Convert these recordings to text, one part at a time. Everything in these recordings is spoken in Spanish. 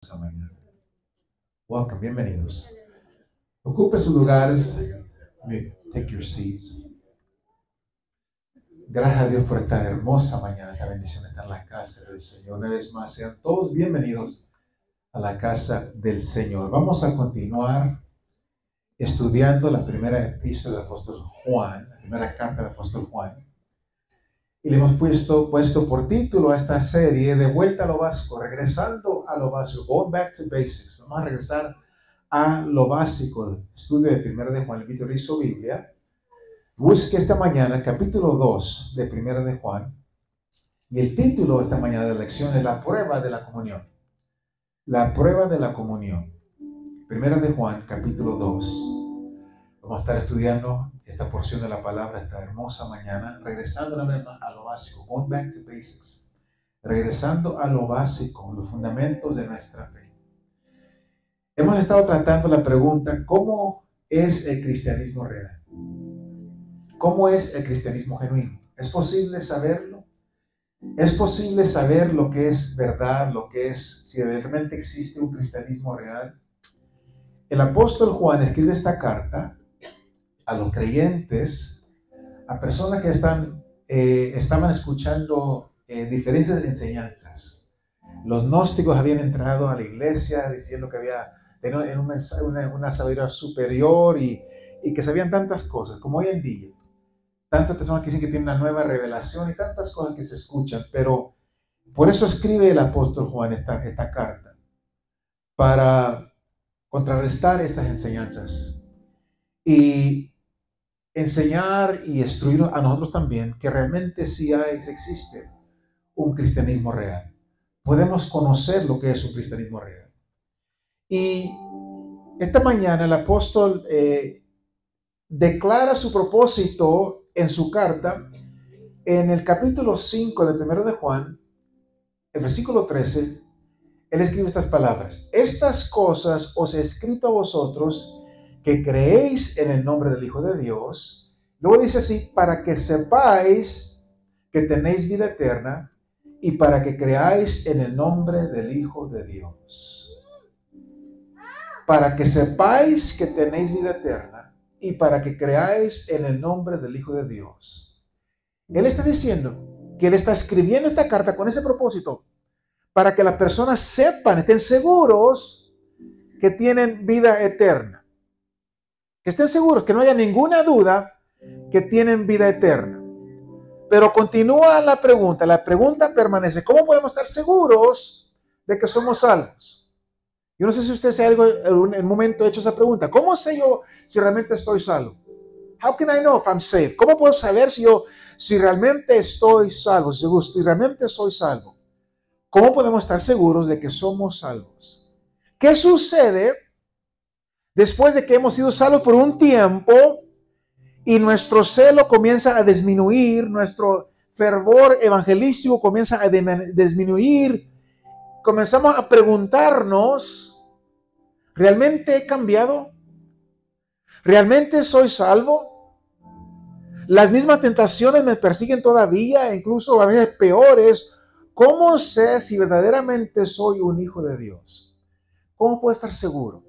esta mañana. Welcome, bienvenidos. Ocupe sus lugares. Take your seats. Gracias a Dios por esta hermosa mañana, esta bendición está en la casa del Señor. Una vez más, sean todos bienvenidos a la casa del Señor. Vamos a continuar estudiando la primera epístola del apóstol Juan, la primera carta del apóstol Juan. Y le hemos puesto por título a esta serie, De vuelta a lo básico, regresando a lo básico, going back to basics. Vamos a regresar a lo básico, el estudio de 1 de Juan. Le invito a abrir su Biblia. Busque esta mañana el capítulo 2 de 1 de Juan. Y el título de esta mañana de la lección es La prueba de la comunión. La prueba de la comunión. 1 de Juan, capítulo 2. Vamos a estar estudiando esta porción de la palabra esta hermosa mañana, regresando una vez más a lo básico, going back to basics, regresando a lo básico, los fundamentos de nuestra fe. Hemos estado tratando la pregunta, ¿cómo es el cristianismo real? ¿Cómo es el cristianismo genuino? ¿Es posible saberlo? ¿Es posible saber lo que es verdad, lo que es, si realmente existe un cristianismo real? El apóstol Juan escribe esta carta a los creyentes, a personas que estaban escuchando diferentes enseñanzas. Los gnósticos habían entrado a la iglesia diciendo que tenían una sabiduría superior y que sabían tantas cosas, como hoy en día. Tantas personas que dicen que tienen una nueva revelación y tantas cosas que se escuchan, pero por eso escribe el apóstol Juan esta carta, para contrarrestar estas enseñanzas y enseñar y instruir a nosotros también que realmente sí existe un cristianismo real. Podemos conocer lo que es un cristianismo real. Y esta mañana el apóstol declara su propósito en su carta en el capítulo 5 de 1 de Juan, el versículo 13. Él escribe estas palabras: estas cosas os he escrito a vosotros que creéis en el nombre del Hijo de Dios. Luego dice así, para que sepáis que tenéis vida eterna y para que creáis en el nombre del Hijo de Dios. Para que sepáis que tenéis vida eterna y para que creáis en el nombre del Hijo de Dios. Él está diciendo que él está escribiendo esta carta con ese propósito, para que las personas sepan, estén seguros que tienen vida eterna. Que estén seguros, que no haya ninguna duda que tienen vida eterna. Pero continúa la pregunta permanece: ¿cómo podemos estar seguros de que somos salvos? Yo no sé si usted en un momento ha hecho esa pregunta. ¿Cómo sé yo si realmente estoy salvo? How can I know if I'm saved? ¿Cómo puedo saber si realmente estoy salvo? Si realmente soy salvo. ¿Cómo podemos estar seguros de que somos salvos? ¿Qué sucede después de que hemos sido salvos por un tiempo y nuestro celo comienza a disminuir, nuestro fervor evangelístico comienza a disminuir? Comenzamos a preguntarnos, ¿realmente he cambiado? ¿Realmente soy salvo? Las mismas tentaciones me persiguen todavía, incluso a veces peores. ¿Cómo sé si verdaderamente soy un hijo de Dios? ¿Cómo puedo estar seguro?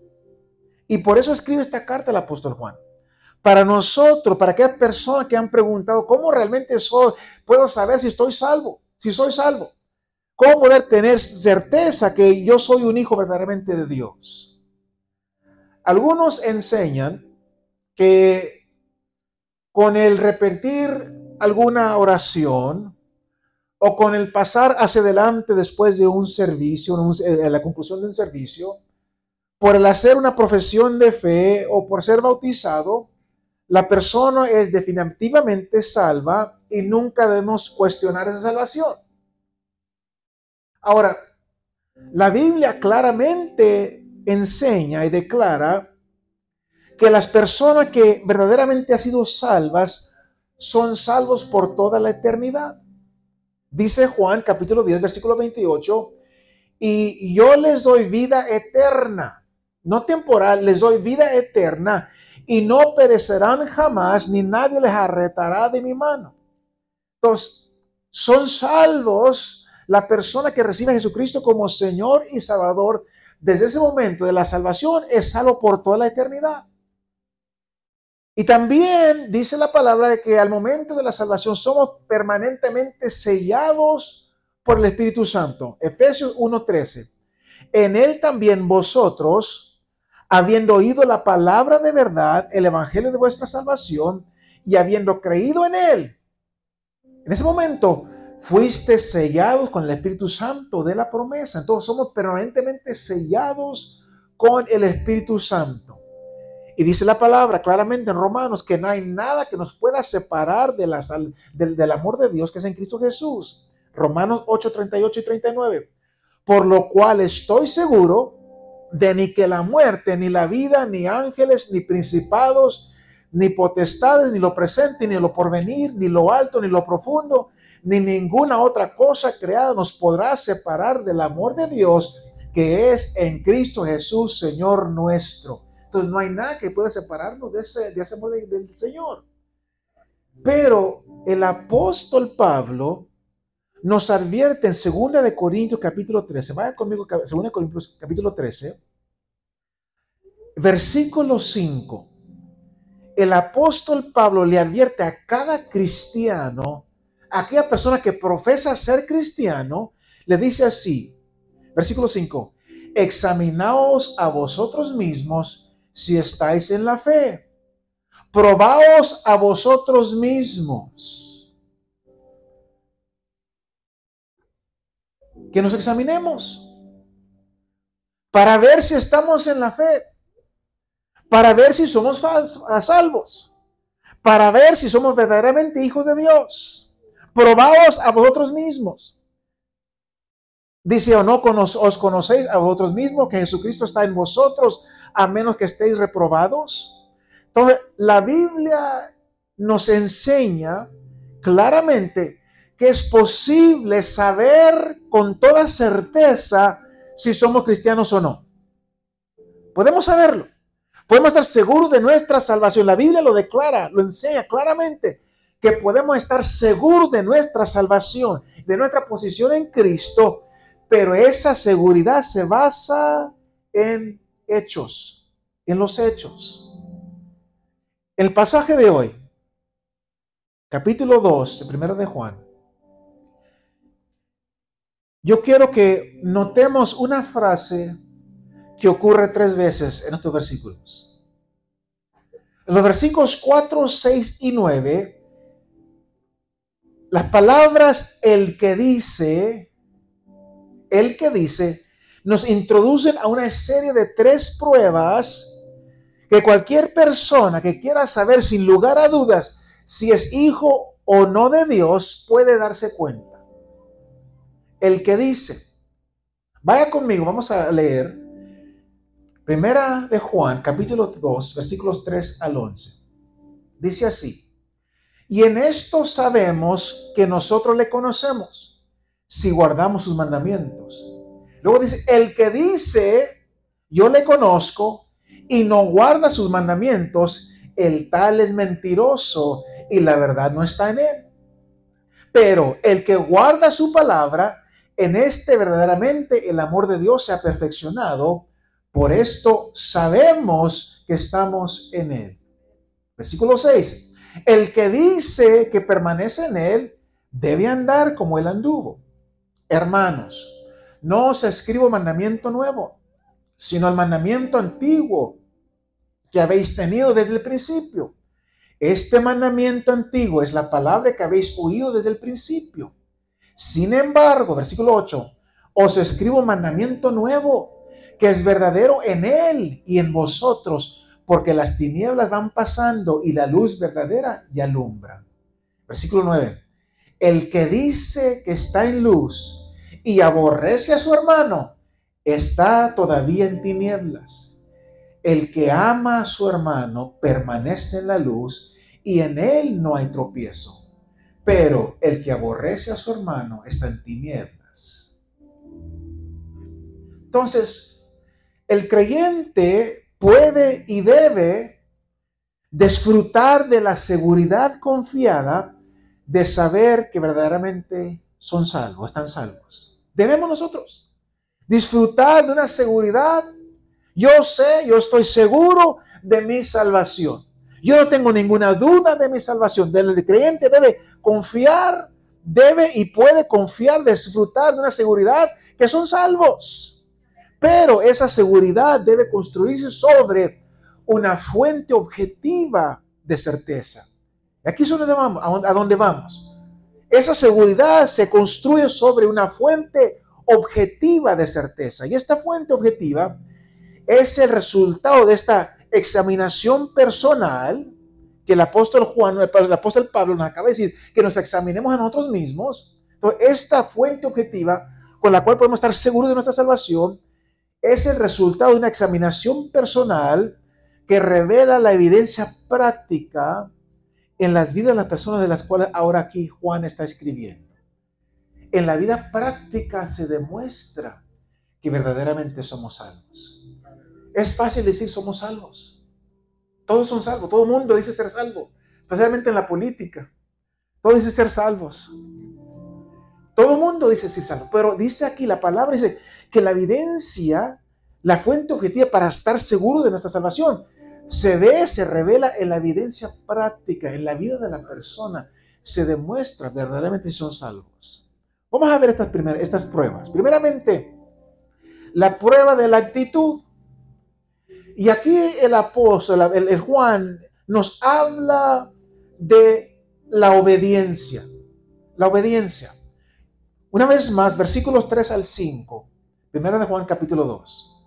Y por eso escribe esta carta el apóstol Juan. Para nosotros, para aquellas personas que han preguntado, ¿cómo realmente puedo saber si estoy salvo? Si soy salvo. ¿Cómo poder tener certeza que yo soy un hijo verdaderamente de Dios? Algunos enseñan que con el repetir alguna oración o con el pasar hacia adelante después de un servicio, a la conclusión de un servicio, por el hacer una profesión de fe o por ser bautizado, la persona es definitivamente salva y nunca debemos cuestionar esa salvación. Ahora, la Biblia claramente enseña y declara que las personas que verdaderamente han sido salvas son salvos por toda la eternidad. Dice Juan capítulo 10, versículo 28, y yo les doy vida eterna. No temporal, les doy vida eterna y no perecerán jamás, ni nadie les arrebatará de mi mano. Entonces, son salvos la persona que recibe a Jesucristo como Señor y Salvador desde ese momento de la salvación es salvo por toda la eternidad. Y también dice la palabra de que al momento de la salvación somos permanentemente sellados por el Espíritu Santo. Efesios 1:13. En él también vosotros, habiendo oído la palabra de verdad, el evangelio de vuestra salvación, y habiendo creído en él, en ese momento fuiste sellados con el Espíritu Santo de la promesa. Entonces somos permanentemente sellados con el Espíritu Santo. Y dice la palabra claramente en Romanos que no hay nada que nos pueda separar del amor de Dios que es en Cristo Jesús. Romanos 8:38 y 39. Por lo cual estoy seguro de ni que la muerte, ni la vida, ni ángeles, ni principados, ni potestades, ni lo presente, ni lo porvenir, ni lo alto, ni lo profundo, ni ninguna otra cosa creada nos podrá separar del amor de Dios que es en Cristo Jesús, Señor nuestro. Entonces no hay nada que pueda separarnos de ese amor del Señor. Pero el apóstol Pablo nos advierte en 2 de Corintios capítulo 13. Vaya conmigo, 2 de Corintios capítulo 13, versículo 5. El apóstol Pablo le advierte a cada cristiano, a aquella persona que profesa ser cristiano, le dice así, versículo 5, examinaos a vosotros mismos si estáis en la fe, probaos a vosotros mismos. Que nos examinemos para ver si estamos en la fe, para ver si somos salvos, para ver si somos verdaderamente hijos de Dios. Probaos a vosotros mismos. Dice, ¿o no os conocéis a vosotros mismos que Jesucristo está en vosotros, a menos que estéis reprobados? Entonces, la Biblia nos enseña claramente que es posible saber con toda certeza si somos cristianos o no. Podemos saberlo. Podemos estar seguros de nuestra salvación. La Biblia lo declara, lo enseña claramente, que podemos estar seguros de nuestra salvación, de nuestra posición en Cristo, pero esa seguridad se basa en hechos, en los hechos. El pasaje de hoy, capítulo 2, primero de Juan, yo quiero que notemos una frase que ocurre 3 veces en estos versículos. En los versículos 4, 6 y 9, las palabras el que dice, nos introducen a una serie de 3 pruebas que cualquier persona que quiera saber sin lugar a dudas si es hijo o no de Dios puede darse cuenta. El que dice, vaya conmigo, vamos a leer Primera de Juan, capítulo 2, versículos 3 al 11. Dice así, y en esto sabemos que nosotros le conocemos, si guardamos sus mandamientos. Luego dice, el que dice, yo le conozco, y no guarda sus mandamientos, el tal es mentiroso, y la verdad no está en él. Pero el que guarda su palabra, en este verdaderamente el amor de Dios se ha perfeccionado. Por esto sabemos que estamos en él. Versículo 6. El que dice que permanece en él, debe andar como él anduvo. Hermanos, no os escribo mandamiento nuevo, sino el mandamiento antiguo que habéis tenido desde el principio. Este mandamiento antiguo es la palabra que habéis oído desde el principio. Sin embargo, versículo 8, os escribo un mandamiento nuevo, que es verdadero en él y en vosotros, porque las tinieblas van pasando y la luz verdadera ya alumbra. Versículo 9, el que dice que está en luz y aborrece a su hermano, está todavía en tinieblas. El que ama a su hermano permanece en la luz y en él no hay tropiezo. Pero el que aborrece a su hermano está en tinieblas. Entonces, el creyente puede y debe disfrutar de la seguridad confiada de saber que verdaderamente son salvos, están salvos. Debemos nosotros disfrutar de una seguridad. Yo sé, yo estoy seguro de mi salvación. Yo no tengo ninguna duda de mi salvación. El creyente debe confiar, debe y puede confiar, disfrutar de una seguridad que son salvos. Pero esa seguridad debe construirse sobre una fuente objetiva de certeza. Y aquí es donde vamos, a dónde vamos. Esa seguridad se construye sobre una fuente objetiva de certeza. Y esta fuente objetiva es el resultado de esta examinación personal que el apóstol Juan, el apóstol Pablo nos acaba de decir, que nos examinemos a nosotros mismos. Entonces, esta fuente objetiva con la cual podemos estar seguros de nuestra salvación es el resultado de una examinación personal que revela la evidencia práctica en las vidas de las personas de las cuales ahora aquí Juan está escribiendo. En la vida práctica se demuestra que verdaderamente somos salvos. Es fácil decir somos salvos. Todos son salvos. Todo el mundo dice ser salvo. Especialmente en la política. Todos dicen ser salvos. Todo el mundo dice ser salvo. Pero dice aquí, la palabra dice que la evidencia, la fuente objetiva para estar seguro de nuestra salvación, se ve, se revela en la evidencia práctica, en la vida de la persona. Se demuestra verdaderamente si son salvos. Vamos a ver estas pruebas. Primeramente, la prueba de la actitud. Y aquí el apóstol, el Juan, nos habla de la obediencia. La obediencia. Una vez más, versículos 3 al 5. Primera de Juan, capítulo 2.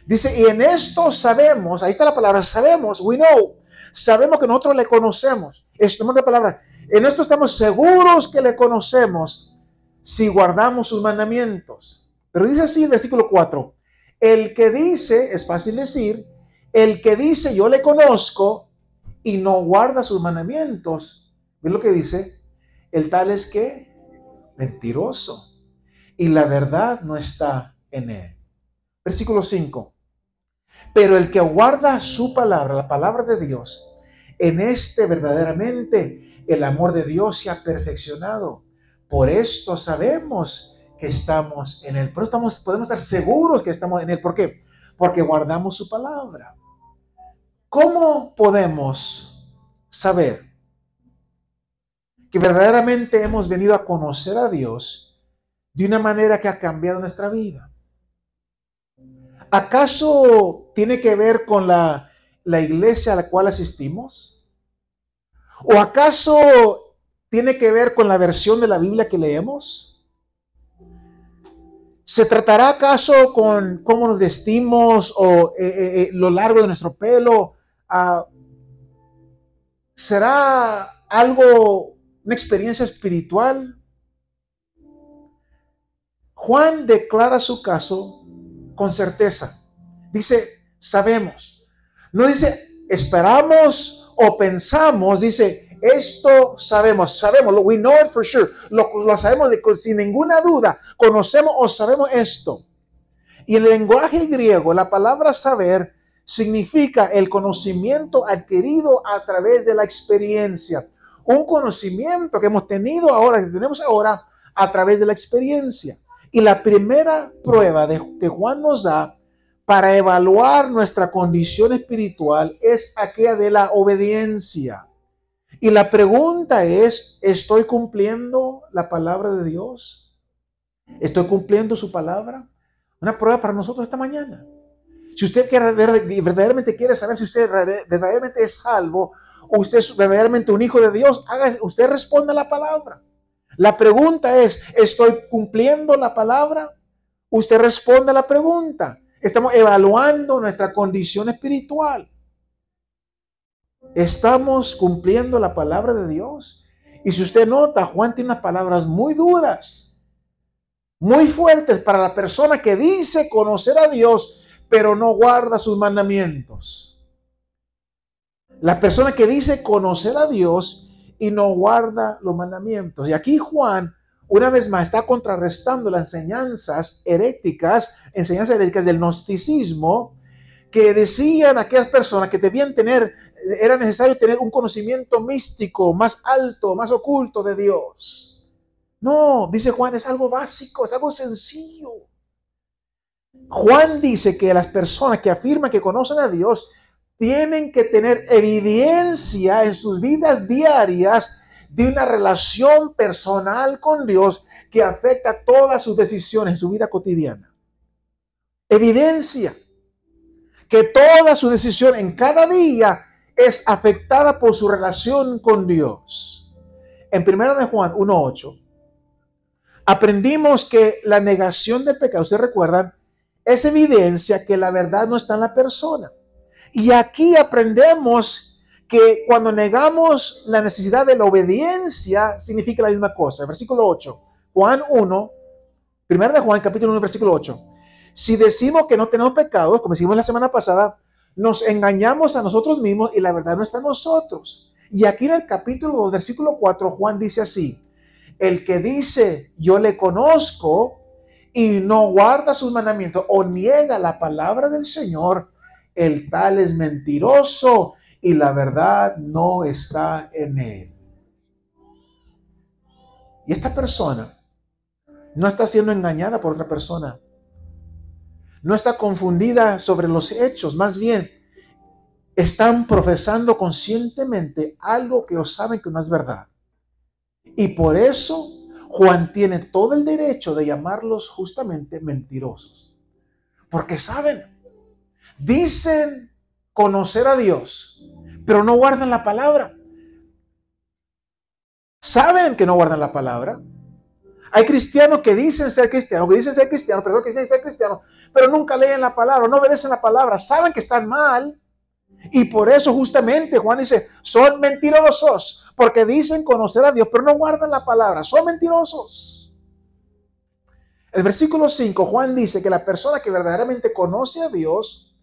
Dice, y en esto sabemos, ahí está la palabra, sabemos, we know. Sabemos que nosotros le conocemos. Estamos de palabra. En esto estamos seguros que le conocemos si guardamos sus mandamientos. Pero dice así el versículo 4. El que dice, es fácil decir, el que dice yo le conozco y no guarda sus mandamientos, ¿ves lo que dice? El tal es que mentiroso y la verdad no está en él. Versículo 5. Pero el que guarda su palabra, la palabra de Dios, en este verdaderamente el amor de Dios se ha perfeccionado. Por esto sabemos que estamos en él. Pero podemos estar seguros que estamos en él. ¿Por qué? Porque guardamos su palabra. ¿Cómo podemos saber que verdaderamente hemos venido a conocer a Dios de una manera que ha cambiado nuestra vida? ¿Acaso tiene que ver con la iglesia a la cual asistimos? ¿O acaso tiene que ver con la versión de la Biblia que leemos? ¿Se tratará acaso con cómo nos vestimos o lo largo de nuestro pelo? ¿Será algo, una experiencia espiritual? Juan declara su caso con certeza. Dice, sabemos. No dice, esperamos o pensamos. Dice, esto sabemos, we know it for sure. Lo sabemos sin ninguna duda. Conocemos o sabemos esto. Y en el lenguaje griego, la palabra saber significa el conocimiento adquirido a través de la experiencia. Un conocimiento que hemos tenido ahora, que tenemos ahora, a través de la experiencia. Y la primera prueba que Juan nos da para evaluar nuestra condición espiritual es aquella de la obediencia. Y la pregunta es, ¿estoy cumpliendo la palabra de Dios? ¿Estoy cumpliendo su palabra? Una prueba para nosotros esta mañana. Si usted verdaderamente quiere saber si usted verdaderamente es salvo o usted es verdaderamente un hijo de Dios, usted responda la palabra. La pregunta es, ¿estoy cumpliendo la palabra? Usted responde a la pregunta. Estamos evaluando nuestra condición espiritual. ¿Estamos cumpliendo la palabra de Dios? Y si usted nota, Juan tiene unas palabras muy duras, muy fuertes para la persona que dice conocer a Dios, pero no guarda sus mandamientos. La persona que dice conocer a Dios y no guarda los mandamientos. Y aquí Juan, una vez más, está contrarrestando las enseñanzas heréticas del gnosticismo, que decían aquellas personas que era necesario tener un conocimiento místico más alto, más oculto de Dios. No, dice Juan, es algo básico, es algo sencillo. Juan dice que las personas que afirman que conocen a Dios tienen que tener evidencia en sus vidas diarias de una relación personal con Dios que afecta todas sus decisiones en su vida cotidiana. Evidencia que toda su decisión en cada día es afectada por su relación con Dios. En 1 de Juan 1:8 aprendimos que la negación del pecado, ¿ustedes recuerdan? Es evidencia que la verdad no está en la persona. Y aquí aprendemos que cuando negamos la necesidad de la obediencia, significa la misma cosa. Versículo 8, Juan 1, 1 de Juan, capítulo 1, versículo 8. Si decimos que no tenemos pecados, como decimos la semana pasada, nos engañamos a nosotros mismos y la verdad no está en nosotros. Y aquí en el capítulo 2, versículo 4, Juan dice así: el que dice yo le conozco y no guarda sus mandamientos o niega la palabra del Señor, el tal es mentiroso y la verdad no está en él. Y esta persona no está siendo engañada por otra persona. No está confundida sobre los hechos. Más bien, están profesando conscientemente algo que ellos saben que no es verdad. Y por eso Juan tiene todo el derecho de llamarlos justamente mentirosos. Porque saben, dicen conocer a Dios, pero no guardan la palabra. Saben que no guardan la palabra. Hay cristianos que dicen ser cristianos, pero nunca leen la palabra, no obedecen la palabra, saben que están mal. Y por eso justamente Juan dice, son mentirosos, porque dicen conocer a Dios, pero no guardan la palabra, son mentirosos. El versículo 5, Juan dice que la persona que verdaderamente conoce a Dios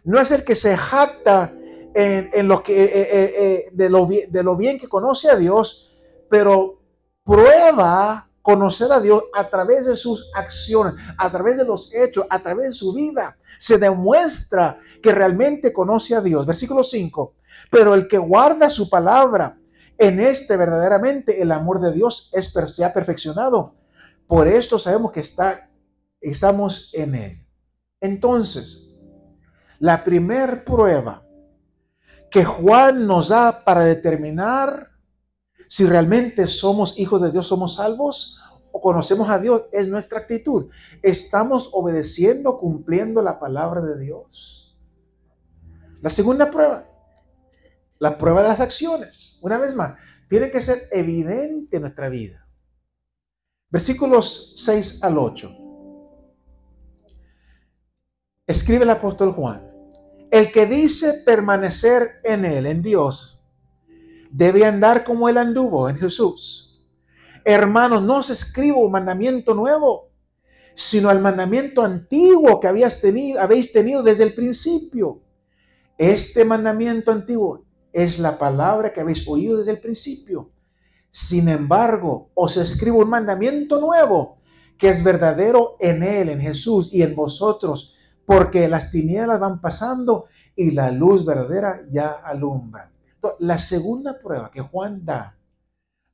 no es el que se jacta en lo que, de lo bien que conoce a Dios, pero prueba conocer a Dios a través de sus acciones, a través de los hechos, a través de su vida. Se demuestra que realmente conoce a Dios. Versículo 5. Pero el que guarda su palabra, en este verdaderamente el amor de Dios se ha perfeccionado. Por esto sabemos que estamos en él. Entonces, la primer prueba que Juan nos da para determinar si realmente somos hijos de Dios, somos salvos o conocemos a Dios, es nuestra actitud. ¿Estamos obedeciendo, cumpliendo la palabra de Dios? La segunda prueba, la prueba de las acciones. Una vez más, tiene que ser evidente en nuestra vida. Versículos 6 al 8. Escribe el apóstol Juan: el que dice permanecer en él, en Dios, debe andar como él anduvo, en Jesús. Hermanos, no os escribo un mandamiento nuevo, sino el mandamiento antiguo que habéis tenido desde el principio. Este mandamiento antiguo es la palabra que habéis oído desde el principio. Sin embargo, os escribo un mandamiento nuevo, que es verdadero en él, en Jesús y en vosotros, porque las tinieblas van pasando y la luz verdadera ya alumbra. Entonces, la segunda prueba que Juan da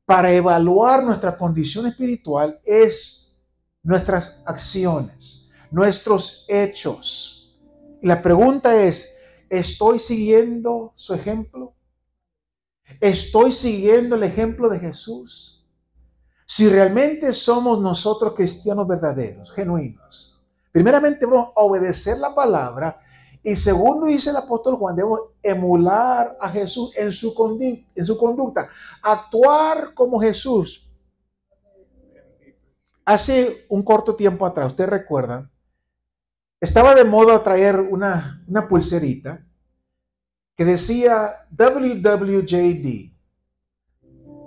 para evaluar nuestra condición espiritual es nuestras acciones, nuestros hechos. Y la pregunta es, ¿estoy siguiendo su ejemplo? ¿Estoy siguiendo el ejemplo de Jesús? Si realmente somos nosotros cristianos verdaderos, genuinos, primeramente vamos a obedecer la palabra y segundo, dice el apóstol Juan, debemos emular a Jesús en su conducta, actuar como Jesús. Hace un corto tiempo atrás, ustedes recuerdan, estaba de moda traer una pulserita que decía WWJD.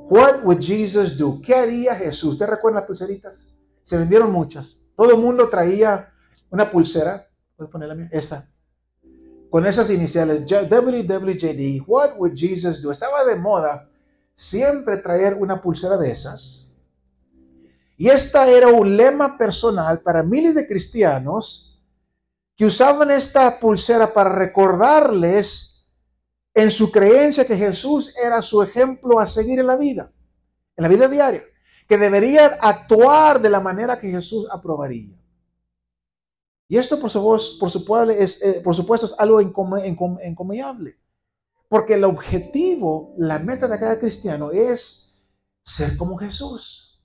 What would Jesus do? ¿Qué haría Jesús? ¿Ustedes recuerdan las pulseritas? Se vendieron muchas. Todo el mundo traía una pulsera. ¿Puedes ponerla mía? Esa. Con esas iniciales. WWJD. What would Jesus do? Estaba de moda siempre traer una pulsera de esas. Y esta era un lema personal para miles de cristianos que usaban esta pulsera para recordarles en su creencia que Jesús era su ejemplo a seguir en la vida diaria, que deberían actuar de la manera que Jesús aprobaría. Y esto, por supuesto, es algo encomiable. Porque el objetivo, la meta de cada cristiano es ser como Jesús.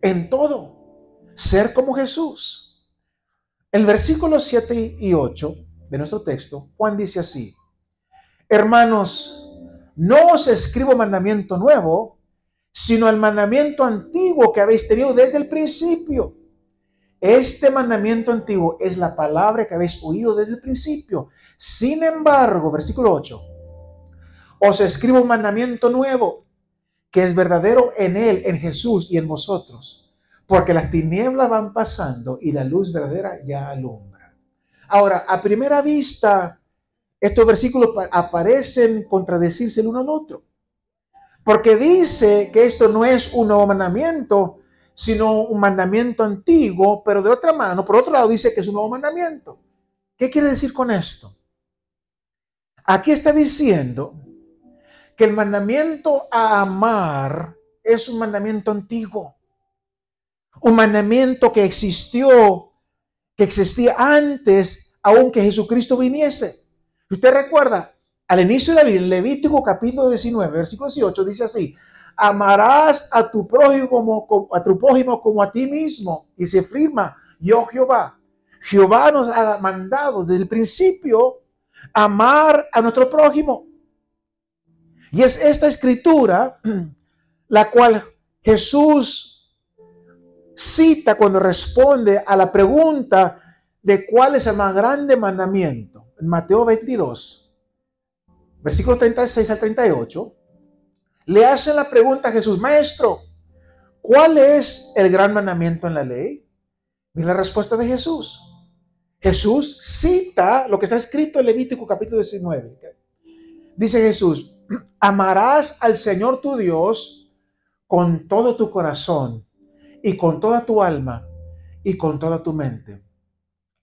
En todo, ser como Jesús. En versículos 7 y 8 de nuestro texto, Juan dice así: hermanos, no os escribo mandamiento nuevo, sino el mandamiento antiguo que habéis tenido desde el principio. Este mandamiento antiguo es la palabra que habéis oído desde el principio. Sin embargo, versículo 8, os escribo un mandamiento nuevo, que es verdadero en Él, en Jesús y en vosotros, porque las tinieblas van pasando y la luz verdadera ya alumbra. Ahora, a primera vista, estos versículos aparecen contradecirse el uno al otro, porque dice que esto no es un nuevo mandamiento, sino un mandamiento antiguo, pero de otra mano, por otro lado, dice que es un nuevo mandamiento. ¿Qué quiere decir con esto? Aquí está diciendo que el mandamiento a amar es un mandamiento antiguo, un mandamiento que existía antes, aun que Jesucristo viniese. Usted recuerda, al inicio de la Biblia, Levítico capítulo 19, versículo 18, dice así: amarás a tu prójimo como a ti mismo. Y se afirma: yo Jehová. Jehová nos ha mandado desde el principio amar a nuestro prójimo. Y es esta escritura la cual Jesús cita cuando responde a la pregunta de cuál es el más grande mandamiento. En Mateo 22, versículos 36 al 38, le hacen la pregunta a Jesús: maestro, ¿cuál es el gran mandamiento en la ley? Y la respuesta de Jesús. Jesús cita lo que está escrito en Levítico capítulo 19. Dice Jesús: amarás al Señor tu Dios con todo tu corazón y con toda tu alma y con toda tu mente.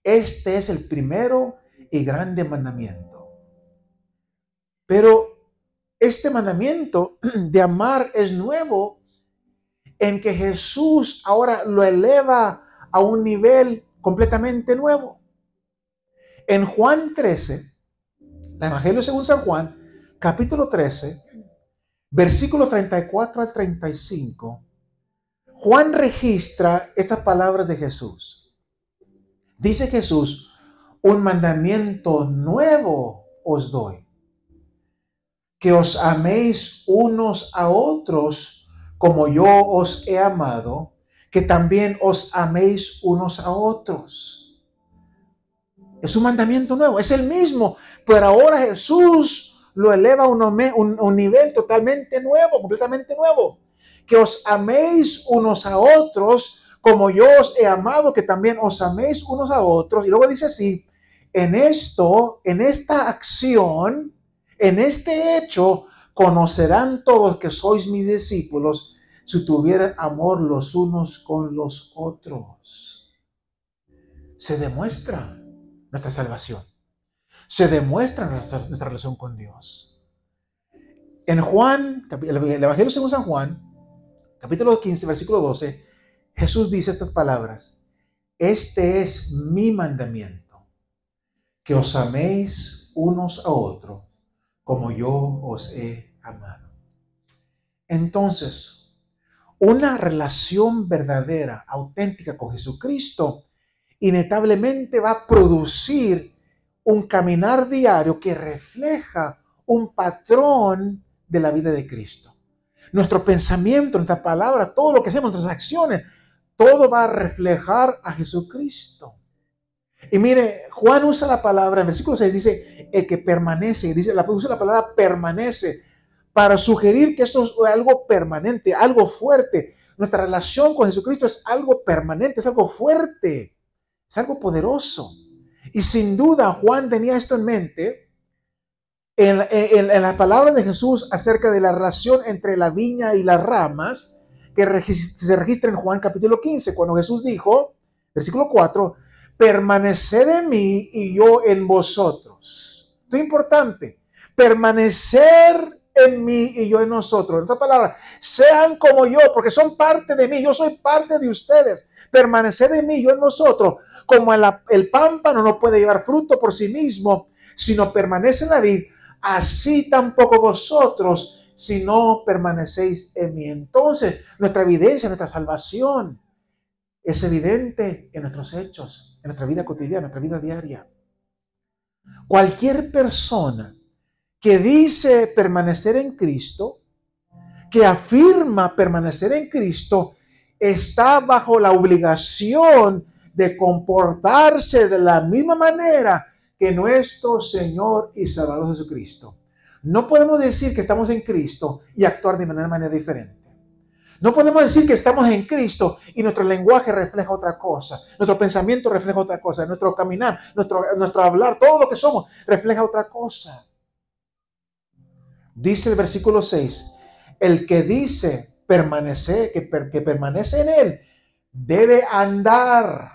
Este es el primero y grande mandamiento. Pero este mandamiento de amar es nuevo en que Jesús ahora lo eleva a un nivel completamente nuevo. En Juan 13, el Evangelio según San Juan, capítulo 13, versículos 34 al 35, Juan registra estas palabras de Jesús. Dice Jesús: un mandamiento nuevo os doy, que os améis unos a otros como yo os he amado, que también os améis unos a otros. Es un mandamiento nuevo, es el mismo, pero ahora Jesús lo eleva a un nivel totalmente nuevo, completamente nuevo. Que os améis unos a otros como yo os he amado, que también os améis unos a otros. Y luego dice así: en esta acción, en este hecho, conocerán todos que sois mis discípulos, si tuvieran amor los unos con los otros. Se demuestra nuestra salvación. Se demuestra nuestra relación con Dios. En Juan, el Evangelio según San Juan, capítulo 15, versículo 12, Jesús dice estas palabras: este es mi mandamiento, que os améis unos a otros como yo os he amado. Entonces, una relación verdadera, auténtica con Jesucristo, inevitablemente va a producir un caminar diario que refleja un patrón de la vida de Cristo. Nuestro pensamiento, nuestra palabra, todo lo que hacemos, nuestras acciones, todo va a reflejar a Jesucristo. Y mire, Juan usa la palabra, en el versículo 6 dice: el que permanece, usa la palabra permanece, para sugerir que esto es algo permanente, algo fuerte. Nuestra relación con Jesucristo es algo permanente, es algo fuerte, es algo poderoso. Y sin duda Juan tenía esto en mente en las palabras de Jesús acerca de la relación entre la viña y las ramas, que se registra en Juan capítulo 15, cuando Jesús dijo, versículo 4, permaneced en mí y yo en vosotros. Esto es importante, permanecer en mí y yo en nosotros. En otras palabras, sean como yo, porque son parte de mí, yo soy parte de ustedes. Permaneced en mí y yo en vosotros, Como el pámpano no puede llevar fruto por sí mismo, sino permanece en la vid, así tampoco vosotros, si no permanecéis en mí. Entonces, nuestra evidencia, nuestra salvación es evidente en nuestros hechos, en nuestra vida cotidiana, en nuestra vida diaria. Cualquier persona que dice permanecer en Cristo, que afirma permanecer en Cristo, está bajo la obligación de comportarse de la misma manera que nuestro Señor y Salvador Jesucristo. No podemos decir que estamos en Cristo y actuar de manera diferente. No podemos decir que estamos en Cristo y nuestro lenguaje refleja otra cosa, nuestro pensamiento refleja otra cosa, nuestro caminar, nuestro hablar, todo lo que somos refleja otra cosa. Dice el versículo 6, el que dice permanece, que permanece en él, debe andar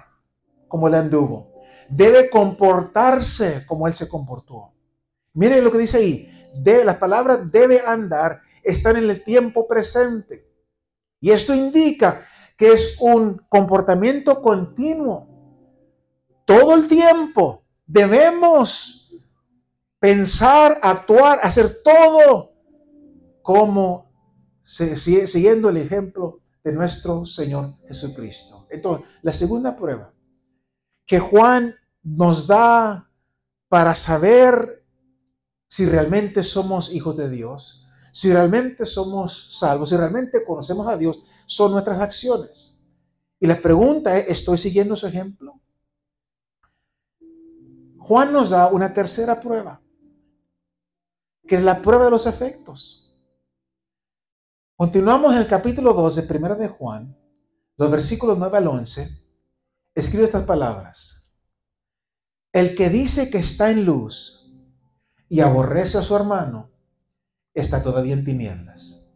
como él anduvo, debe comportarse como él se comportó. Miren lo que dice ahí, las palabras debe andar están en el tiempo presente. Y esto indica que es un comportamiento continuo. Todo el tiempo debemos pensar, actuar, hacer todo como siguiendo el ejemplo de nuestro Señor Jesucristo. Entonces, la segunda prueba que Juan nos da para saber si realmente somos hijos de Dios, si realmente somos salvos, si realmente conocemos a Dios, son nuestras acciones. Y la pregunta es, ¿estoy siguiendo su ejemplo? Juan nos da una tercera prueba, que es la prueba de los efectos. Continuamos en el capítulo 2 de 1 de Juan, los versículos 9 al 11, escribe estas palabras. El que dice que está en luz y aborrece a su hermano, está todavía en tinieblas.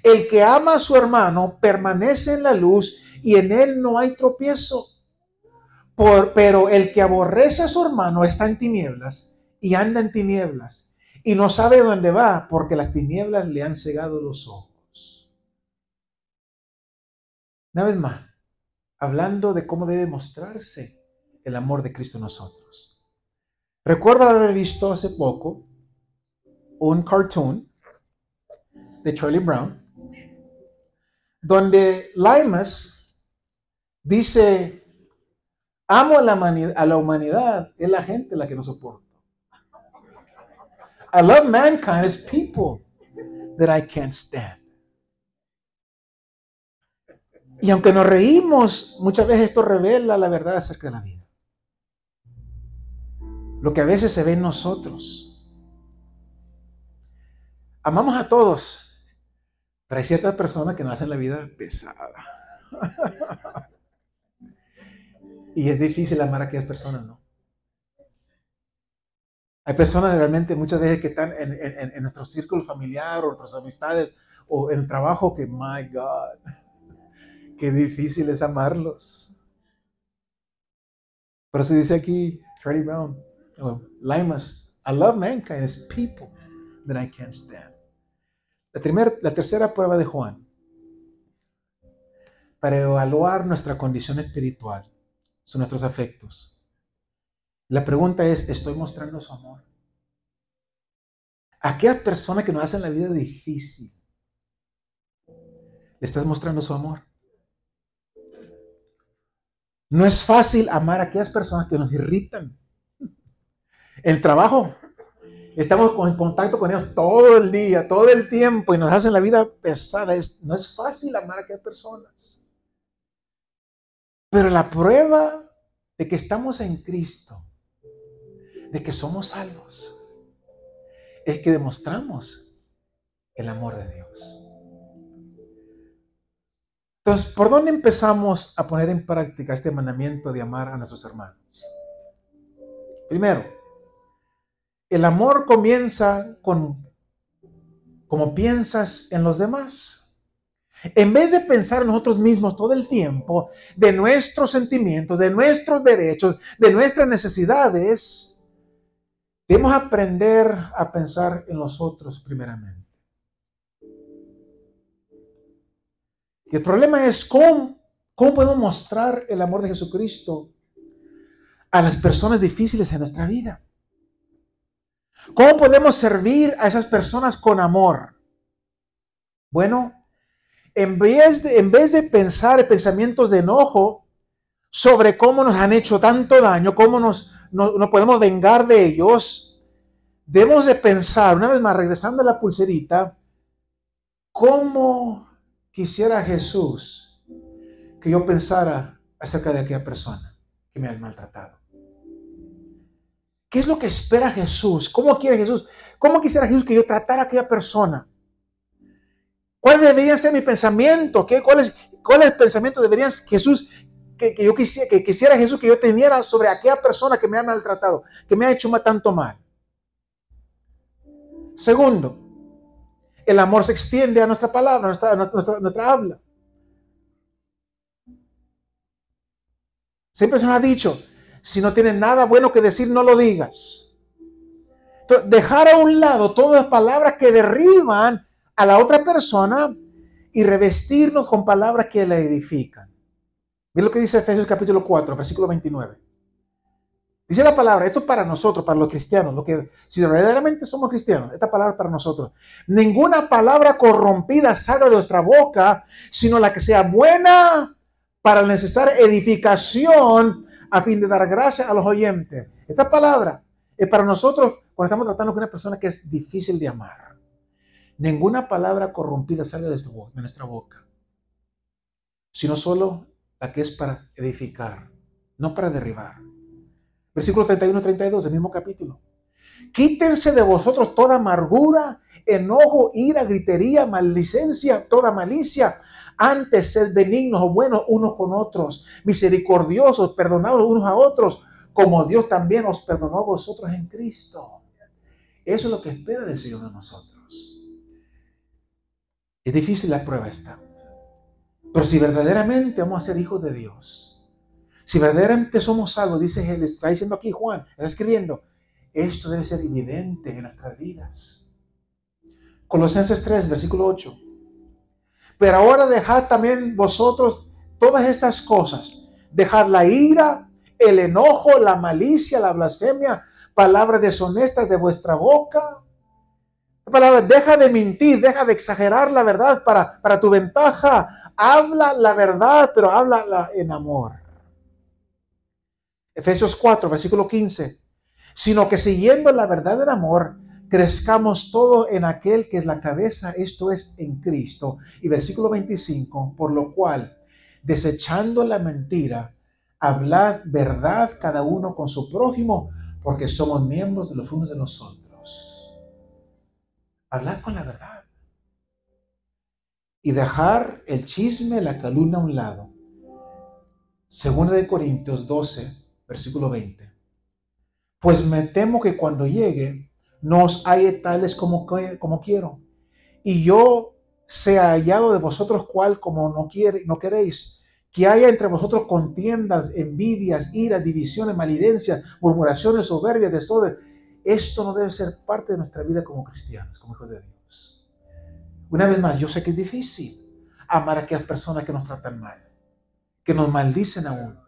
El que ama a su hermano permanece en la luz y en él no hay tropiezo. Pero el que aborrece a su hermano está en tinieblas y anda en tinieblas y no sabe dónde va porque las tinieblas le han cegado los ojos. Una vez más, hablando de cómo debe mostrarse el amor de Cristo en nosotros. Recuerdo haber visto hace poco un cartoon de Charlie Brown, donde Linus dice, amo a la humanidad, es la gente la que no soporta. I love mankind, it's people that I can't stand. Y aunque nos reímos, muchas veces esto revela la verdad acerca de la vida. Lo que a veces se ve en nosotros. Amamos a todos, pero hay ciertas personas que nos hacen la vida pesada. Y es difícil amar a aquellas personas, ¿no? Hay personas realmente muchas veces que están en nuestro círculo familiar o nuestras amistades o en el trabajo que, my God, qué difícil es amarlos. Por eso dice aquí Charlie Brown, Limas, I love mankind, it's people that I can't stand. La tercera prueba de Juan para evaluar nuestra condición espiritual son nuestros afectos. La pregunta es, ¿estoy mostrando su amor? ¿A aquellas personas que nos hacen la vida difícil, le estás mostrando su amor? No es fácil amar a aquellas personas que nos irritan. El trabajo, estamos en contacto con ellos todo el día, todo el tiempo y nos hacen la vida pesada. No es fácil amar a aquellas personas. Pero la prueba de que estamos en Cristo, de que somos salvos, es que demostramos el amor de Dios. Entonces, ¿por dónde empezamos a poner en práctica este mandamiento de amar a nuestros hermanos? Primero, el amor comienza con cómo piensas en los demás. En vez de pensar en nosotros mismos todo el tiempo, de nuestros sentimientos, de nuestros derechos, de nuestras necesidades, debemos aprender a pensar en los otros primeramente. Y el problema es cómo podemos mostrar el amor de Jesucristo a las personas difíciles en nuestra vida? ¿Cómo podemos servir a esas personas con amor? Bueno, en vez de pensar en pensamientos de enojo sobre cómo nos han hecho tanto daño, cómo nos podemos vengar de ellos, debemos de pensar, una vez más, regresando a la pulserita, cómo quisiera Jesús que yo pensara acerca de aquella persona que me ha maltratado. ¿Qué es lo que espera Jesús? ¿Cómo quiere Jesús? ¿Cómo quisiera Jesús que yo tratara a aquella persona? ¿Cuál debería ser mi pensamiento? ¿Cuáles pensamientos deberían Jesús que yo quisiera Jesús que yo teniera sobre aquella persona que me ha maltratado, que me ha hecho tanto mal? Segundo, el amor se extiende a nuestra palabra, nuestra habla. Siempre se nos ha dicho, si no tienes nada bueno que decir, no lo digas. Entonces, dejar a un lado todas las palabras que derriban a la otra persona y revestirnos con palabras que la edifican. Mira lo que dice Efesios capítulo 4, versículo 29. Dice la palabra, esto es para nosotros, para los cristianos, si verdaderamente somos cristianos, esta palabra es para nosotros. Ninguna palabra corrompida salga de nuestra boca, sino la que sea buena para la necesaria edificación a fin de dar gracia a los oyentes. Esta palabra es para nosotros cuando estamos tratando con una persona que es difícil de amar. Ninguna palabra corrompida salga de nuestra boca, sino solo la que es para edificar, no para derribar. Versículos 31 y 32 del mismo capítulo. Quítense de vosotros toda amargura, enojo, ira, gritería, maledicencia, toda malicia. Antes sed benignos o buenos unos con otros, misericordiosos, perdonados unos a otros, como Dios también os perdonó a vosotros en Cristo. Eso es lo que espera del Señor de nosotros. Es difícil la prueba esta. Pero si verdaderamente vamos a ser hijos de Dios, si verdaderamente somos salvos, dice él, está diciendo aquí Juan, está escribiendo, esto debe ser evidente en nuestras vidas. Colosenses 3, versículo 8. Pero ahora dejad también vosotros todas estas cosas. Dejad la ira, el enojo, la malicia, la blasfemia, palabras deshonestas de vuestra boca. La palabra, deja de mentir, deja de exagerar la verdad para tu ventaja. Habla la verdad, pero háblala en amor. Efesios 4, versículo 15. Sino que siguiendo la verdad en amor, crezcamos todo en aquel que es la cabeza, esto es, en Cristo. Y versículo 25, por lo cual, desechando la mentira, hablad verdad cada uno con su prójimo, porque somos miembros de los unos de los otros. Hablad con la verdad. Y dejar el chisme, la calumnia a un lado. Segunda de Corintios 12, versículo 20. Pues me temo que cuando llegue, no os halle tales como quiero. Y yo sea hallado de vosotros cual como no queréis. Que haya entre vosotros contiendas, envidias, iras, divisiones, maledicencias, murmuraciones, soberbias, desorden. Esto no debe ser parte de nuestra vida como cristianos, como hijos de Dios. Una vez más, yo sé que es difícil amar a aquellas personas que nos tratan mal, que nos maldicen aún.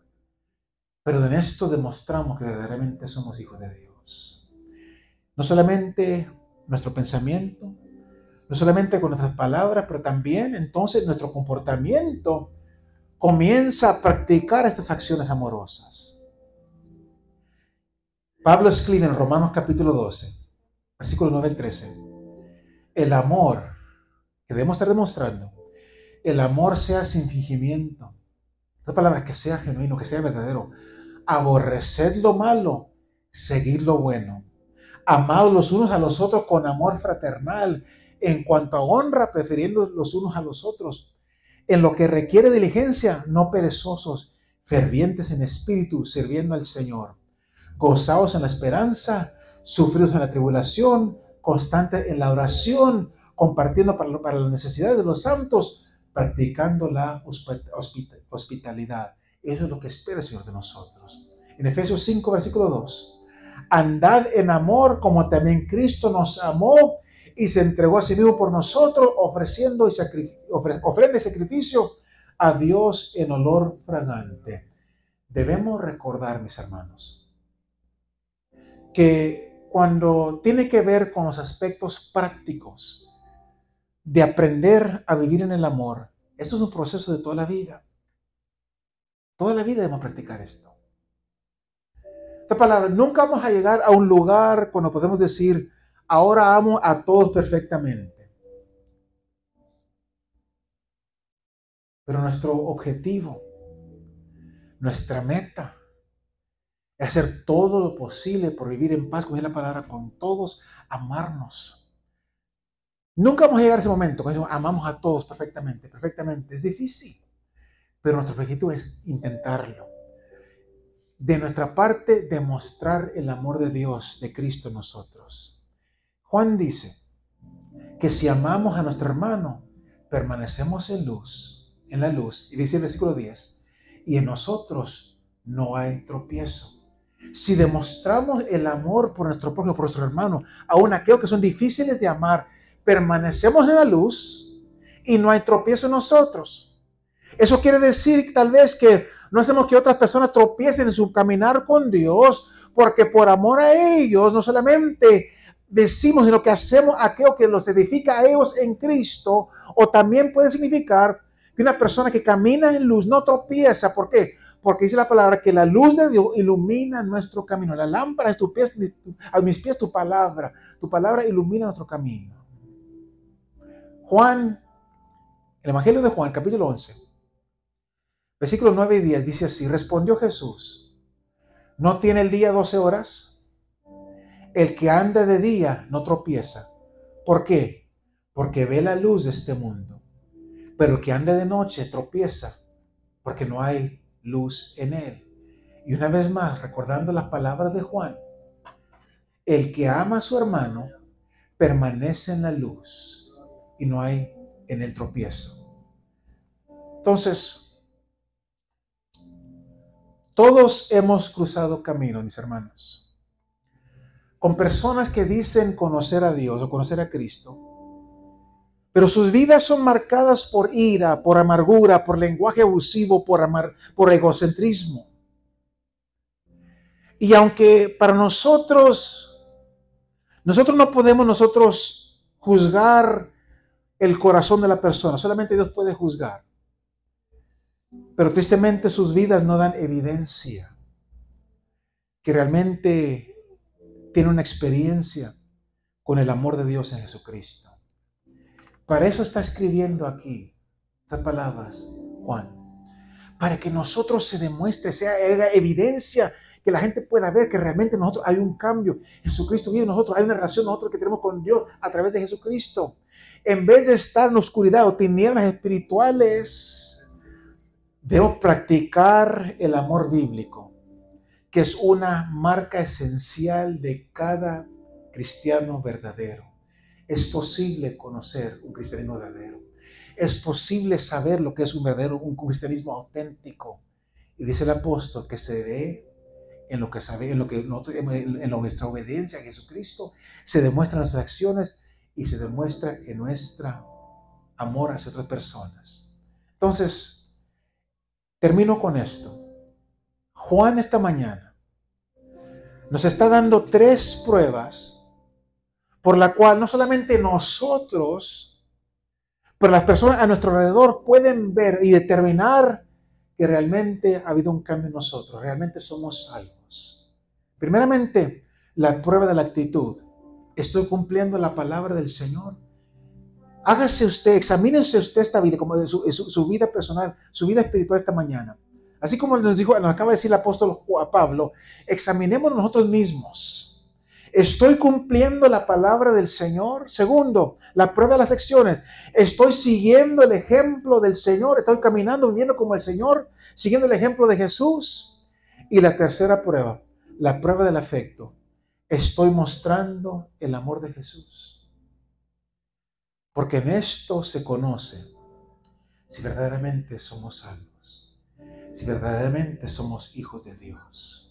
Pero en esto demostramos que verdaderamente somos hijos de Dios. No solamente nuestro pensamiento, no solamente con nuestras palabras, pero también entonces nuestro comportamiento comienza a practicar estas acciones amorosas. Pablo escribe en Romanos capítulo 12, versículo 9 al 13. El amor que debemos estar demostrando, el amor sea sin fingimiento. La palabra, que sea genuino, que sea verdadero. Aborreced lo malo, seguid lo bueno. Amados los unos a los otros con amor fraternal, en cuanto a honra, prefiriendo los unos a los otros. En lo que requiere diligencia, no perezosos, fervientes en espíritu, sirviendo al Señor. Gozaos en la esperanza, sufridos en la tribulación, constantes en la oración, compartiendo para las necesidades de los santos, practicando la hospitalidad. Eso es lo que espera el Señor de nosotros. En Efesios 5, versículo 2. Andad en amor como también Cristo nos amó y se entregó a sí mismo por nosotros, ofreciendo ofrenda y sacrificio a Dios en olor fragante. Debemos recordar, mis hermanos, que cuando tiene que ver con los aspectos prácticos de aprender a vivir en el amor, esto es un proceso de toda la vida. Toda la vida debemos practicar esto. Esta palabra, nunca vamos a llegar a un lugar cuando podemos decir, ahora amo a todos perfectamente. Pero nuestro objetivo, nuestra meta, es hacer todo lo posible por vivir en paz, con la palabra, con todos, amarnos. Nunca vamos a llegar a ese momento cuando amamos a todos perfectamente, perfectamente. Es difícil, pero nuestro objetivo es intentarlo. De nuestra parte, demostrar el amor de Dios, de Cristo en nosotros. Juan dice que si amamos a nuestro hermano, permanecemos en la luz, y dice el versículo 10, y en nosotros no hay tropiezo. Si demostramos el amor por nuestro prójimo, por nuestro hermano, aun aquellos que son difíciles de amar, permanecemos en la luz y no hay tropiezo en nosotros. Eso quiere decir tal vez que no hacemos que otras personas tropiecen en su caminar con Dios, porque por amor a ellos no solamente decimos, sino que hacemos aquello que los edifica a ellos en Cristo, o también puede significar que una persona que camina en luz no tropieza. ¿Por qué? Porque dice la palabra que la luz de Dios ilumina nuestro camino. La lámpara es a mis pies tu palabra. Tu palabra ilumina nuestro camino. Juan, el Evangelio de Juan, capítulo 11, versículos 9 y 10, dice así: respondió Jesús, ¿no tiene el día 12 horas? El que anda de día no tropieza. ¿Por qué? Porque ve la luz de este mundo. Pero el que anda de noche tropieza, porque no hay luz en él. Y una vez más, recordando las palabras de Juan, el que ama a su hermano permanece en la luz y no hay en él tropiezo. Entonces, todos hemos cruzado camino, mis hermanos, con personas que dicen conocer a Dios o conocer a Cristo, pero sus vidas son marcadas por ira, por amargura, por lenguaje abusivo, por egocentrismo. Y aunque para nosotros no podemos juzgar el corazón de la persona, solamente Dios puede juzgar. Pero tristemente sus vidas no dan evidencia que realmente tiene una experiencia con el amor de Dios en Jesucristo. Para eso está escribiendo aquí estas palabras Juan, para que nosotros se demuestre, haga evidencia, que la gente pueda ver que realmente nosotros hay un cambio. Jesucristo vive en nosotros, hay una relación nosotros que tenemos con Dios a través de Jesucristo. En vez de estar en oscuridad o tinieblas espirituales, debemos practicar el amor bíblico, que es una marca esencial de cada cristiano verdadero. Es posible conocer un cristianismo verdadero. Es posible saber lo que es un cristianismo auténtico. Y dice el apóstol que se ve en lo que sabe, en nuestra obediencia a Jesucristo, se demuestra en nuestras acciones y se demuestra en nuestro amor hacia otras personas. Entonces, termino con esto. Juan esta mañana nos está dando 3 pruebas por la cual no solamente nosotros, pero las personas a nuestro alrededor pueden ver y determinar que realmente ha habido un cambio en nosotros, realmente somos salvos. Primeramente, la prueba de la actitud. ¿Estoy cumpliendo la palabra del Señor? Hágase usted, examínese usted esta vida, como de su vida personal, su vida espiritual esta mañana. Así como nos acaba de decir el apóstol Pablo, examinémonos nosotros mismos. ¿Estoy cumpliendo la palabra del Señor? Segundo, la prueba de las lecciones. ¿Estoy siguiendo el ejemplo del Señor? ¿Estoy caminando, viviendo como el Señor? ¿Siguiendo el ejemplo de Jesús? Y la tercera prueba, la prueba del afecto. ¿Estoy mostrando el amor de Jesús? Porque en esto se conoce si verdaderamente somos salvos, si verdaderamente somos hijos de Dios.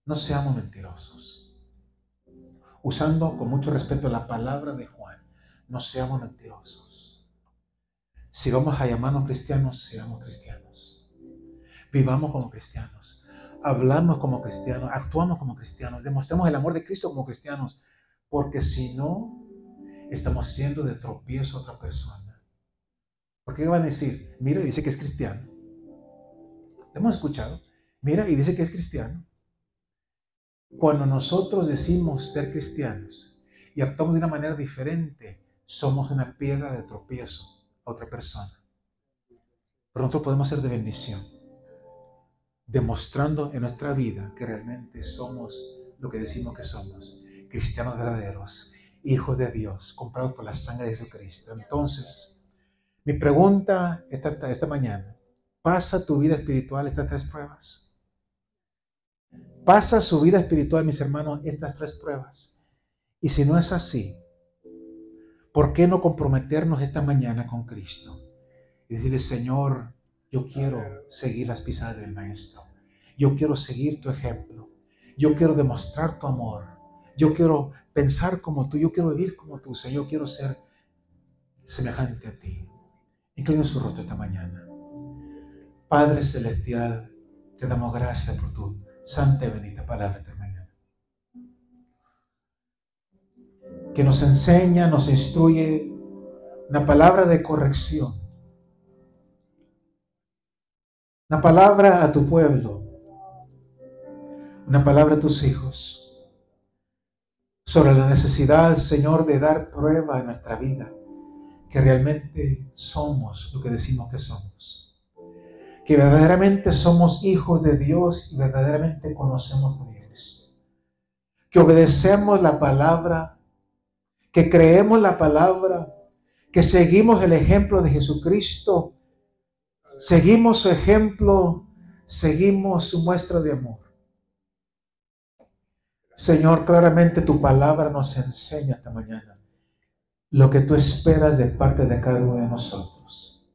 No seamos mentirosos. Usando con mucho respeto la palabra de Juan, no seamos mentirosos. Si vamos a llamarnos cristianos, seamos cristianos. Vivamos como cristianos, hablamos como cristianos, actuamos como cristianos, demostremos el amor de Cristo como cristianos, porque si no, estamos siendo de tropiezo a otra persona. Porque van a decir, mira, dice que es cristiano. ¿Hemos escuchado? Mira, y dice que es cristiano. Cuando nosotros decimos ser cristianos y actuamos de una manera diferente, somos una piedra de tropiezo a otra persona. Pero nosotros podemos ser de bendición, demostrando en nuestra vida que realmente somos lo que decimos que somos, cristianos verdaderos, hijos de Dios, comprados por la sangre de Jesucristo. Entonces, mi pregunta esta mañana, ¿pasa tu vida espiritual estas 3 pruebas? ¿Pasa su vida espiritual, mis hermanos, estas 3 pruebas? Y si no es así, ¿por qué no comprometernos esta mañana con Cristo? Y decirle, Señor, yo quiero seguir las pisadas del Maestro. Yo quiero seguir tu ejemplo. Yo quiero demostrar tu amor. Yo quiero pensar como tú. Yo quiero vivir como tú. Señor, yo quiero ser semejante a ti. Inclina su rostro esta mañana. Padre Celestial, te damos gracias por tu santa y bendita palabra esta mañana. Que nos enseña, nos instruye una palabra de corrección. Una palabra a tu pueblo. Una palabra a tus hijos. Sobre la necesidad, Señor, de dar prueba en nuestra vida. Que realmente somos lo que decimos que somos. Que verdaderamente somos hijos de Dios y verdaderamente conocemos a Dios. Que obedecemos la palabra, que creemos la palabra, que seguimos el ejemplo de Jesucristo, seguimos su ejemplo, seguimos su muestra de amor. Señor, claramente tu palabra nos enseña esta mañana lo que tú esperas de parte de cada uno de nosotros.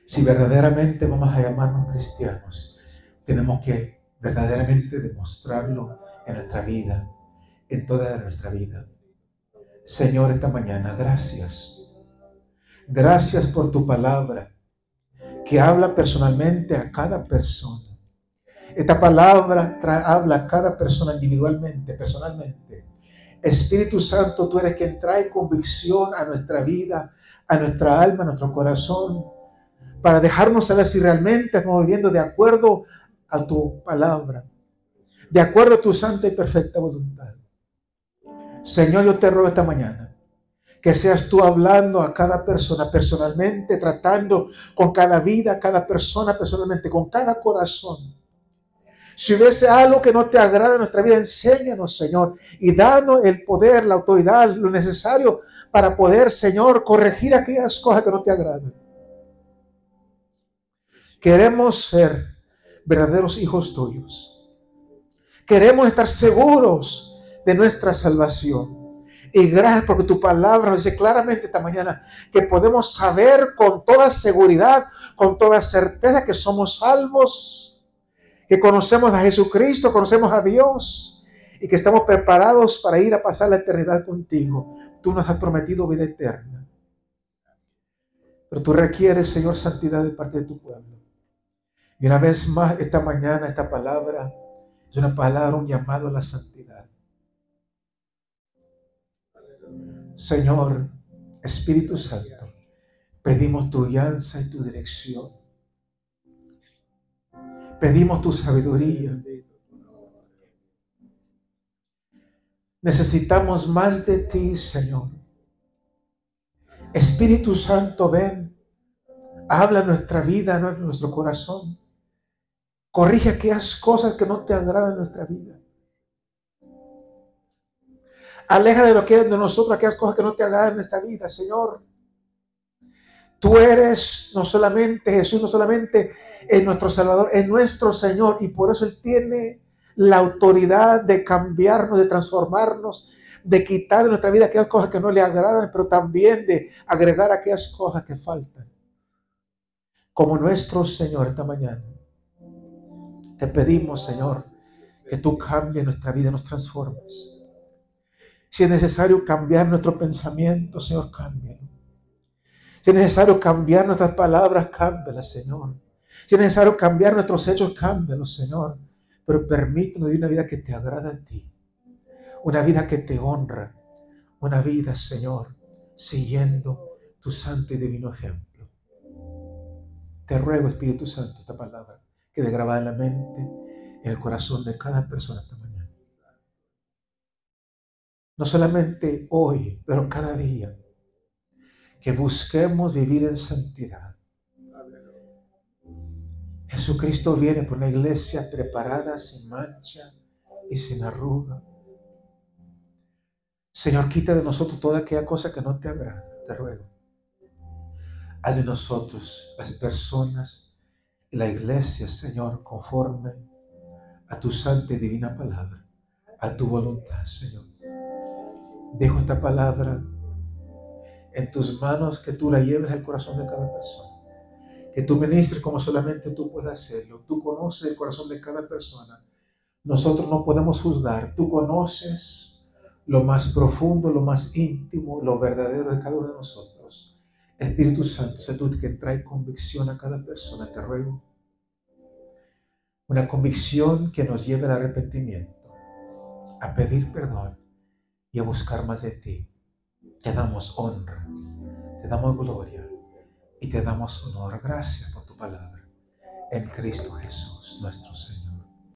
Si verdaderamente vamos a llamarnos cristianos, tenemos que verdaderamente demostrarlo en nuestra vida, en toda nuestra vida. Señor, esta mañana, gracias. Gracias por tu palabra que habla personalmente a cada persona. Esta palabra habla a cada persona individualmente, personalmente. Espíritu Santo, tú eres quien trae convicción a nuestra vida, a nuestra alma, a nuestro corazón, para dejarnos saber si realmente estamos viviendo de acuerdo a tu palabra, de acuerdo a tu santa y perfecta voluntad. Señor, yo te ruego esta mañana que seas tú hablando a cada persona personalmente, tratando con cada vida, cada persona personalmente, con cada corazón. Si hubiese algo que no te agrada en nuestra vida, enséñanos, Señor, y danos el poder, la autoridad, lo necesario para poder, Señor, corregir aquellas cosas que no te agradan. Queremos ser verdaderos hijos tuyos. Queremos estar seguros de nuestra salvación. Y gracias porque tu palabra nos dice claramente esta mañana que podemos saber con toda seguridad, con toda certeza que somos salvos, que conocemos a Jesucristo, conocemos a Dios y que estamos preparados para ir a pasar la eternidad contigo. Tú nos has prometido vida eterna. Pero tú requieres, Señor, santidad de parte de tu pueblo. Y una vez más, esta mañana, esta palabra es una palabra, un llamado a la santidad. Señor, Espíritu Santo, pedimos tu guianza y tu dirección. Pedimos tu sabiduría. Necesitamos más de ti, Señor. Espíritu Santo, ven. Habla nuestra vida, nuestro corazón. Corrige aquellas cosas que no te agradan en nuestra vida. Aleja de lo que es de nosotros aquellas cosas que no te agradan en nuestra vida, Señor. Tú eres no solamente Jesús, no solamente es nuestro Salvador, es nuestro Señor, y por eso Él tiene la autoridad de cambiarnos, de transformarnos, de quitar de nuestra vida aquellas cosas que no le agradan, pero también de agregar aquellas cosas que faltan. Como nuestro Señor esta mañana, te pedimos, Señor, que tú cambies nuestra vida, nos transformes. Si es necesario cambiar nuestro pensamiento, Señor, cámbialo. Si es necesario cambiar nuestras palabras, cámbialas, Señor. Si es necesario cambiar nuestros hechos, cámbialos, Señor. Pero permítanos vivir una vida que te agrada a ti. Una vida que te honra. Una vida, Señor, siguiendo tu santo y divino ejemplo. Te ruego, Espíritu Santo, esta palabra quede grabada en la mente, en el corazón de cada persona esta mañana. No solamente hoy, pero cada día. Que busquemos vivir en santidad. Jesucristo viene por una iglesia preparada, sin mancha y sin arruga. Señor, quita de nosotros toda aquella cosa que no te agrada, te ruego. Haz de nosotros las personas y la iglesia, Señor, conforme a tu santa y divina palabra, a tu voluntad, Señor. Dejo esta palabra en tus manos, que tú la lleves al corazón de cada persona. Que tú ministres como solamente tú puedes hacerlo. Tú conoces el corazón de cada persona. Nosotros no podemos juzgar. Tú conoces lo más profundo, lo más íntimo, lo verdadero de cada uno de nosotros. Espíritu Santo, sé tú que trae convicción a cada persona, te ruego. Una convicción que nos lleve al arrepentimiento, a pedir perdón y a buscar más de ti. Te damos honra, te damos gloria y te damos honor. Gracias por tu palabra. En Cristo Jesús, nuestro Señor.